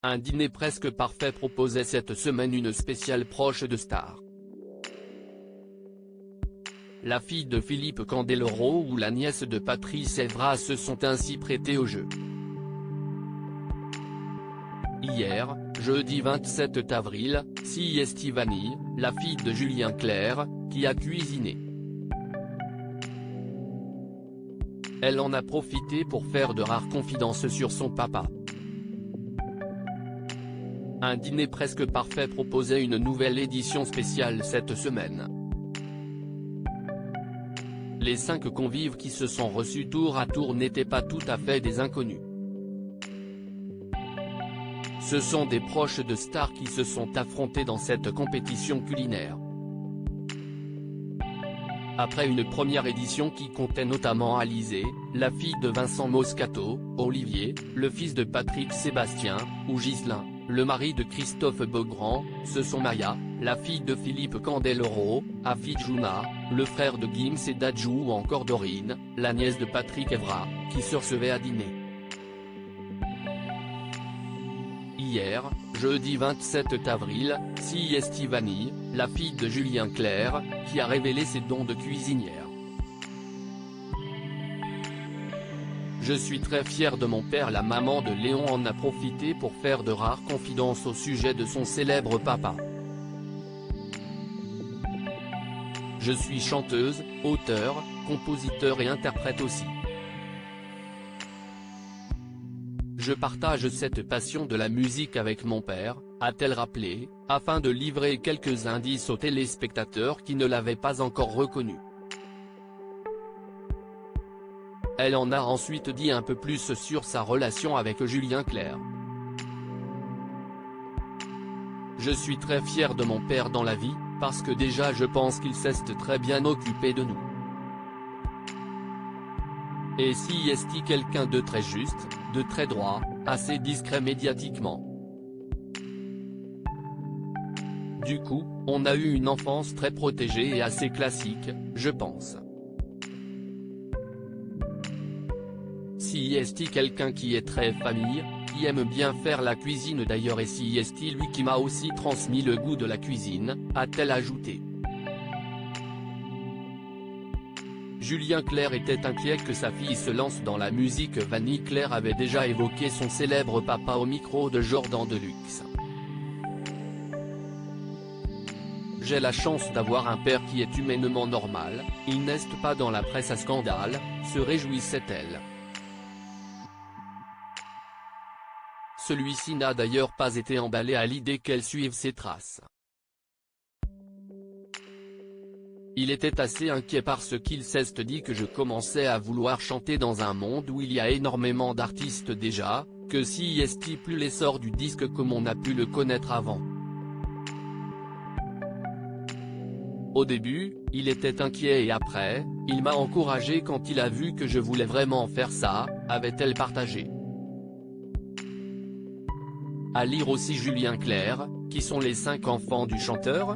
Un dîner presque parfait proposait cette semaine une spéciale proche de stars. La fille de Philippe Candeloro ou la nièce de Patrice Evra se sont ainsi prêtées au jeu. Hier, jeudi 27 avril, c'est Estivani, la fille de Julien Clerc, qui a cuisiné. Elle en a profité pour faire de rares confidences sur son papa. Un dîner presque parfait proposait une nouvelle édition spéciale cette semaine. Les 5 convives qui se sont reçus tour à tour n'étaient pas tout à fait des inconnus. Ce sont des proches de stars qui se sont affrontés dans cette compétition culinaire. Après une première édition qui comptait notamment Alizée, la fille de Vincent Moscato, Olivier, le fils de Patrick Sébastien, ou Ghislain, le mari de Christophe Beaugrand, ce sont Maya, la fille de Philippe Candeloro, Afid Jouna, le frère de Gims et Dadju ou encore Dorine, la nièce de Patrick Evra, qui se recevaient à dîner. Hier, jeudi 27 avril, c'est Estivani, la fille de Julien Clerc, qui a révélé ses dons de cuisinière. Je suis très fière de mon père. La maman de Léon en a profité pour faire de rares confidences au sujet de son célèbre papa. Je suis chanteuse, auteure, compositeur et interprète aussi. Je partage cette passion de la musique avec mon père, a-t-elle rappelé, afin de livrer quelques indices aux téléspectateurs qui ne l'avaient pas encore reconnu. Elle en a ensuite dit un peu plus sur sa relation avec Julien Clerc. Je suis très fière de mon père dans la vie, parce que déjà je pense qu'il s'est très bien occupé de nous. Et si est quelqu'un de très juste, de très droit, assez discret médiatiquement. Du coup, on a eu une enfance très protégée et assez classique, je pense. Si est quelqu'un qui est très famille, qui aime bien faire la cuisine d'ailleurs et si est lui qui m'a aussi transmis le goût de la cuisine, a-t-elle ajouté. Julien Clerc était inquiet que sa fille se lance dans la musique. Vanny Clerc avait déjà évoqué son célèbre papa au micro de Jordan Deluxe. J'ai la chance d'avoir un père qui est humainement normal, il n'est pas dans la presse à scandale, se réjouissait-elle. Celui-ci n'a d'ailleurs pas été emballé à l'idée qu'elle suive ses traces. Il était assez inquiet parce qu'il s'est dit que je commençais à vouloir chanter dans un monde où il y a énormément d'artistes déjà, que si est plus l'essor du disque comme on a pu le connaître avant. Au début, il était inquiet et après, il m'a encouragé quand il a vu que je voulais vraiment faire ça, avait-elle partagé. À lire aussi Julien Clerc, qui sont les 5 enfants du chanteur ?